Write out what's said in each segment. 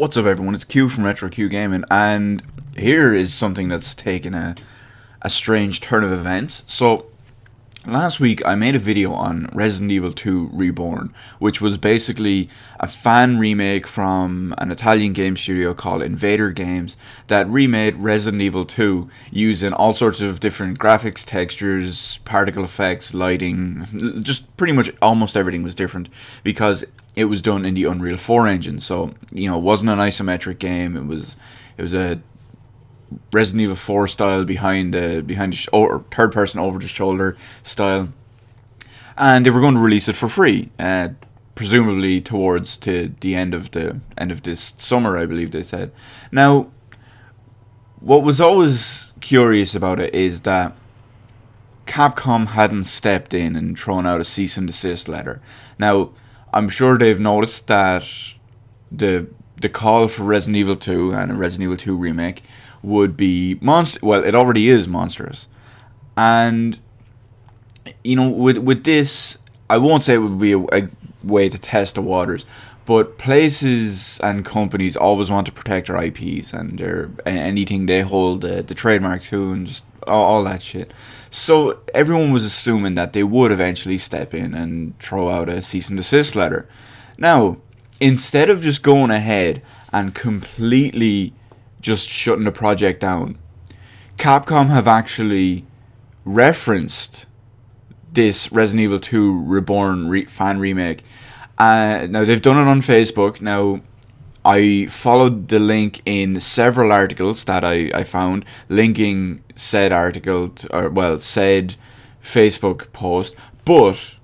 What's up, everyone? It's Q from Retro Q Gaming, and here is something that's taken a strange turn of events. So, last week I made a video on Resident Evil 2 Reborn, which was basically a fan remake from an Italian game studio called Invader Games that remade Resident Evil 2 using all sorts of different graphics, textures, particle effects, lighting, just pretty much almost everything was different because it was done in the Unreal 4 engine. So, it wasn't an isometric game. It was a Resident Evil 4 style behind or third person over the shoulder style, and they were going to release it for free, presumably towards to the end of this summer, I believe they said. Now, what was always curious about it is that Capcom hadn't stepped in and thrown out a cease and desist letter. Now, I'm sure they've noticed that the call for Resident Evil 2 and a Resident Evil 2 remake would be well, it already is monstrous. And with this, I won't say it would be a way to test the waters, but places and companies always want to protect their IPs and anything they hold the trademark to, and just all that shit. So everyone was assuming that they would eventually step in and throw out a cease and desist letter. Now, instead of just going ahead and completely just shutting the project down, Capcom have actually referenced this Resident Evil 2 Reborn fan remake. Now, they've done it on Facebook. Now, I followed the link in several articles that I found, linking said article, said Facebook post, but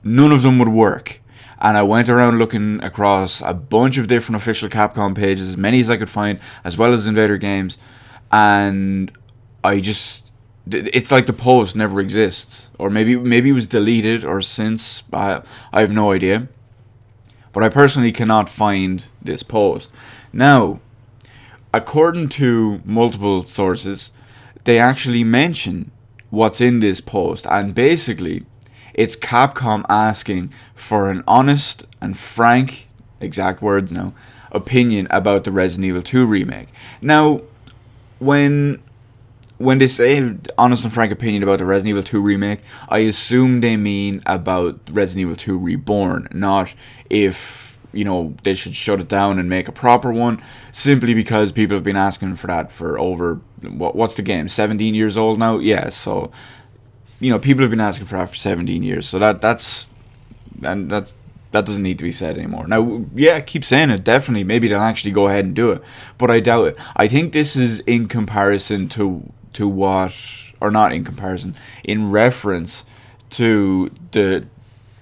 none of them would work. And I went around looking across a bunch of different official Capcom pages, as many as I could find, as well as Invader Games, and it's like the post never exists, or maybe it was deleted or since. I have no idea, but I personally cannot find this post. Now, according to multiple sources, they actually mention what's in this post, and basically it's Capcom asking for an honest and frank, exact words now, opinion about the Resident Evil 2 remake. Now, when they say honest and frank opinion about the Resident Evil 2 remake, I assume they mean about Resident Evil 2 Reborn, not if, they should shut it down and make a proper one, simply because people have been asking for that for over, what's the game, 17 years old now? Yeah, so people have been asking for that for 17 years, so that doesn't need to be said anymore. Now, yeah, keep saying it, definitely, maybe they'll actually go ahead and do it, but I doubt it. I think this is in comparison to what, or not in comparison, in reference to the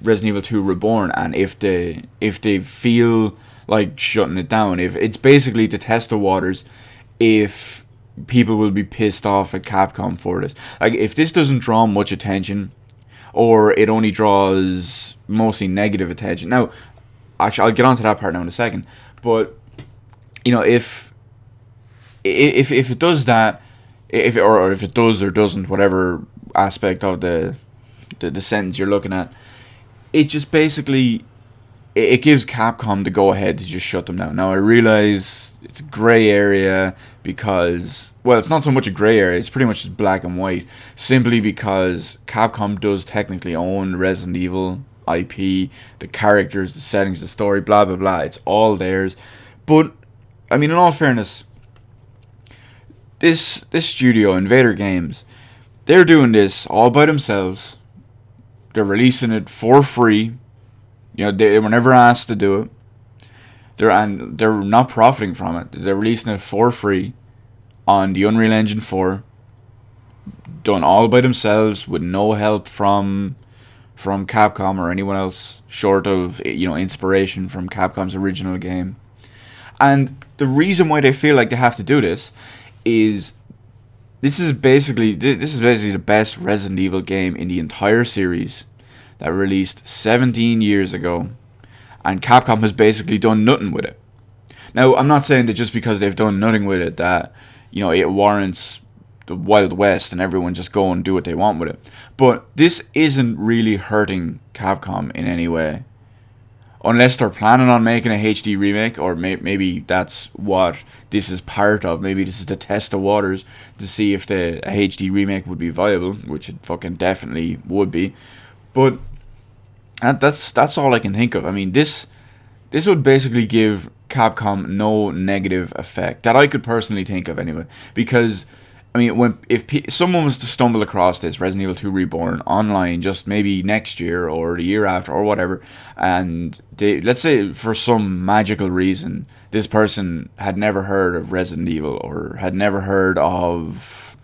Resident Evil 2 Reborn, and if they feel like shutting it down, if it's basically to test the waters, if people will be pissed off at Capcom for this. Like, if this doesn't draw much attention, or it only draws mostly negative attention. Now, actually, I'll get onto that part now in a second. But if it does that, if it does or doesn't, whatever aspect of the sentence you're looking at, it just basically it gives Capcom the go ahead to just shut them down. Now, I realize it's a gray area because, well, it's not so much a gray area, it's pretty much just black and white, simply because Capcom does technically own Resident Evil IP, the characters, the settings, the story, blah blah blah, it's all theirs. But I mean, in all fairness, this studio, Invader Games, they're doing this all by themselves. They're releasing it for free. They were never asked to do it. They're not profiting from it. They're releasing it for free on the Unreal Engine 4, done all by themselves with no help from Capcom or anyone else, short of inspiration from Capcom's original game. And the reason why they feel like they have to do this is this is basically the best Resident Evil game in the entire series that released 17 years ago, and Capcom has basically done nothing with it. Now, I'm not saying that just because they've done nothing with it that it warrants the Wild West and everyone just go and do what they want with it. But this isn't really hurting Capcom in any way. unless they're planning on making a HD remake, or maybe that's what this is part of. Maybe this is to test the waters to see if a HD remake would be viable, which it fucking definitely would be. But that's all I can think of. I mean, this would basically give Capcom no negative effect that I could personally think of anyway. Because I mean, if someone was to stumble across this Resident Evil 2 Reborn online just maybe next year or the year after or whatever, and let's say for some magical reason this person had never heard of Resident Evil or had never heard of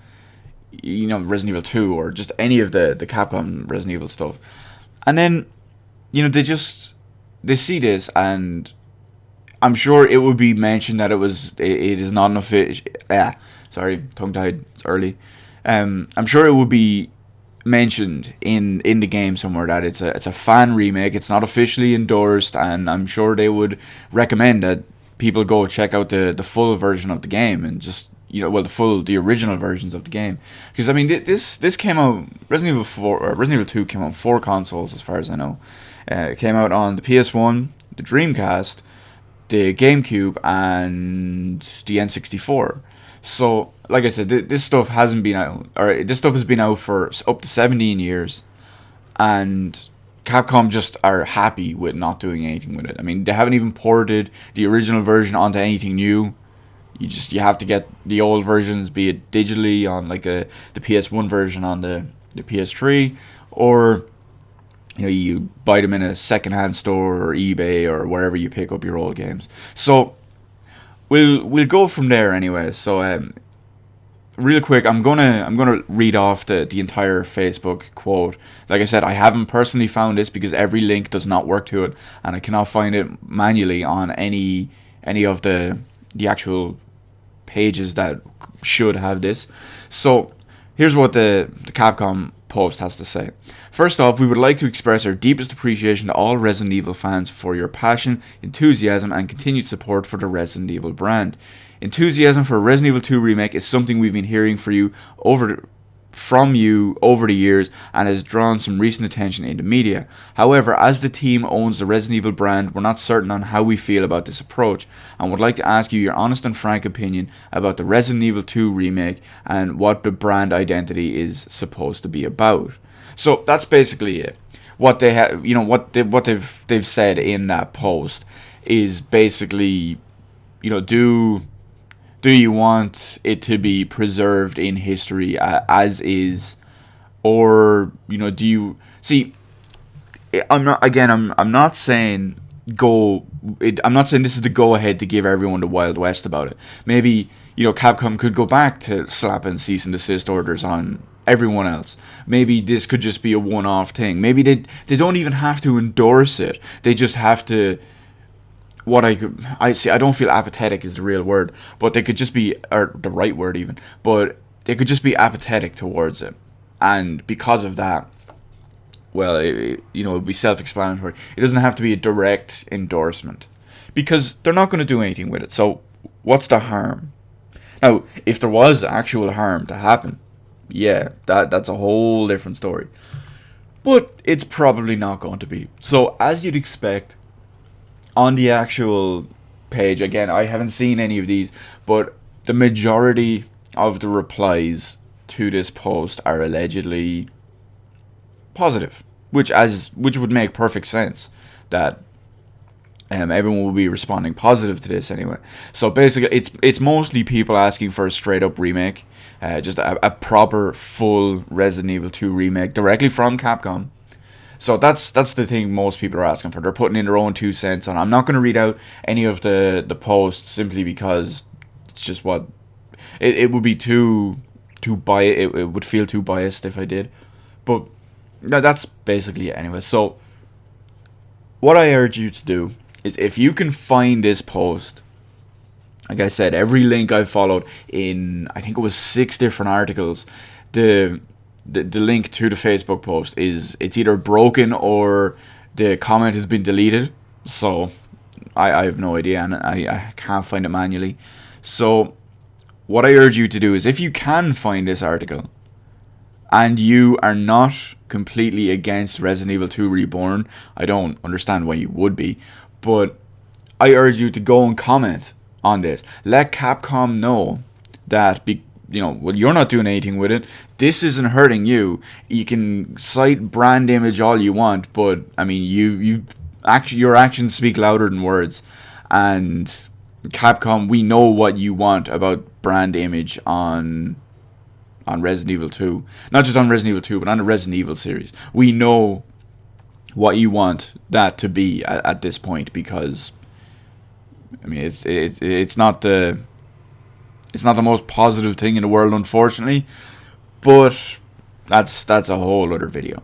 Resident Evil 2 or just any of the Capcom Resident Evil stuff, and then they see this, and I'm sure it would be mentioned that it is not an official. Sorry, tongue tied. It's early. I'm sure it would be mentioned in the game somewhere that it's a fan remake. It's not officially endorsed, and I'm sure they would recommend that people go check out the full version of the game and just the original versions of the game. Because I mean, this came out, Resident Evil 4 or Resident Evil 2 came on 4 consoles as far as I know. It came out on the PS1, the Dreamcast, the GameCube, and the N64. So, like I said, this stuff hasn't been out, or this stuff has been out for up to 17 years, and Capcom just are happy with not doing anything with it. I mean, they haven't even ported the original version onto anything new. You have to get the old versions, be it digitally on like the PS1 version on the PS3, or you buy them in a secondhand store or eBay or wherever you pick up your old games. So we'll go from there anyway. So real quick, I'm gonna read off the entire Facebook quote. Like I said, I haven't personally found this because every link does not work to it, and I cannot find it manually on any of the actual pages that should have this. So here's what the Capcom post has to say. First off, we would like to express our deepest appreciation to all Resident Evil fans for your passion, enthusiasm, and continued support for the Resident Evil brand. Enthusiasm for Resident Evil 2 Remake is something we've been hearing from you over the years and has drawn some recent attention in the media. However, as the team owns the Resident Evil brand, we're not certain on how we feel about this approach and would like to ask you your honest and frank opinion about the Resident Evil 2 Remake and what the brand identity is supposed to be about. So that's basically it. What they have, what they've said in that post is basically, do you want it to be preserved in history as is, or do you see? I'm not saying I'm not saying this is the go ahead to give everyone the Wild West about it. Maybe Capcom could go back to slapping cease and desist orders on everyone else. Maybe this could just be a one-off thing. Maybe they don't even have to endorse it. They just have to. I don't feel apathetic is the real word, but they could just be, or the right word even, but they could just be apathetic towards it, and because of that, well, it would be self-explanatory. It doesn't have to be a direct endorsement, because they're not going to do anything with it. So what's the harm? Now, if there was actual harm to happen, yeah, that's a whole different story, but it's probably not going to be. So as you'd expect, on the actual page, again, I haven't seen any of these, but the majority of the replies to this post are allegedly positive, which would make perfect sense that everyone will be responding positive to this anyway. So basically, it's mostly people asking for a straight up remake, just a proper full Resident Evil 2 remake directly from Capcom. So that's the thing most people are asking for. They're putting in their own 2 cents on. I'm not going to read out any of the posts simply because it's just what it would be too biased. It would feel too biased if I did. But no, that's basically it anyway. So what I urge you to do is, if you can find this post, like I said, every link I followed in, I think it was 6 different articles, the link to the Facebook post it's either broken or the comment has been deleted. So I have no idea, and I can't find it manually. So what I urge you to do is, if you can find this article, and you are not completely against Resident Evil 2 Reborn, I don't understand why you would be, but I urge you to go and comment on this. Let Capcom know that, well, you're not doing anything with it. This isn't hurting you. You can cite brand image all you want, but I mean, your actions speak louder than words. And Capcom, we know what you want about brand image on Resident Evil 2. Not just on Resident Evil 2, but on the Resident Evil series. We know what you want that to be at this point, because I mean, it's not the most positive thing in the world, unfortunately, but that's a whole other video.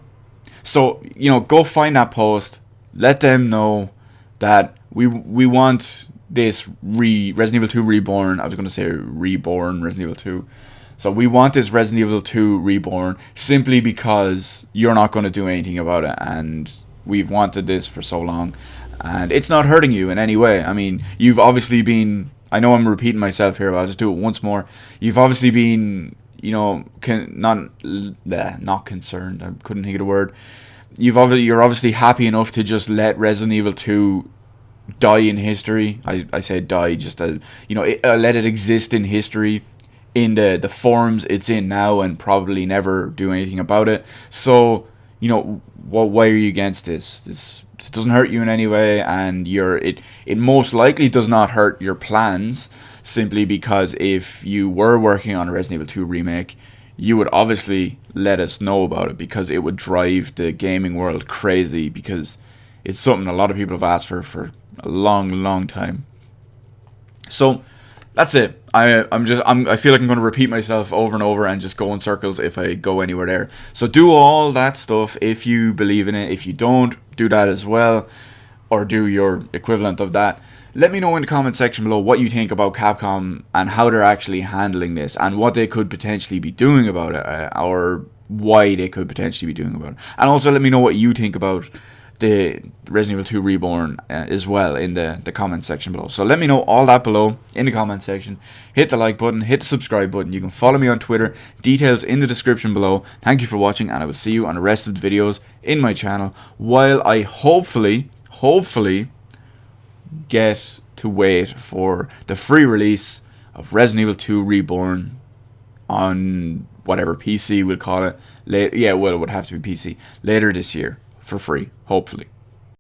So, go find that post. Let them know that we want this Resident Evil 2 Reborn. I was going to say Reborn Resident Evil 2. So we want this Resident Evil 2 Reborn simply because you're not going to do anything about it, and we've wanted this for so long, and it's not hurting you in any way. I mean, you've obviously been, I know I'm repeating myself here, but I'll just do it once more. You've obviously been, not concerned. I couldn't think of the word. You're obviously happy enough to just let Resident Evil 2 die in history. I say die, just let it exist in history, in the forms it's in now, and probably never do anything about it. So, why are you against this? This doesn't hurt you in any way, and it most likely does not hurt your plans, simply because if you were working on a Resident Evil 2 remake, you would obviously let us know about it, because it would drive the gaming world crazy, because it's something a lot of people have asked for a long time. So that's it. I feel like I'm going to repeat myself over and over and just go in circles if I go anywhere there. So do all that stuff if you believe in it. If you don't, do that as well, or do your equivalent of that. Let me know in the comment section below what you think about Capcom and how they're actually handling this, and what they could potentially be doing about it, or why they could potentially be doing about it. And also let me know what you think about the Resident Evil 2 Reborn as well in the comment section below. So let me know all that below in the comment section. Hit the like button, hit the subscribe button. You can follow me on Twitter, details in the description below. Thank you for watching, and I will see you on the rest of the videos in my channel, while I hopefully get to wait for the free release of Resident Evil 2 Reborn on whatever PC we'll call it. It would have to be PC later this year for free, hopefully.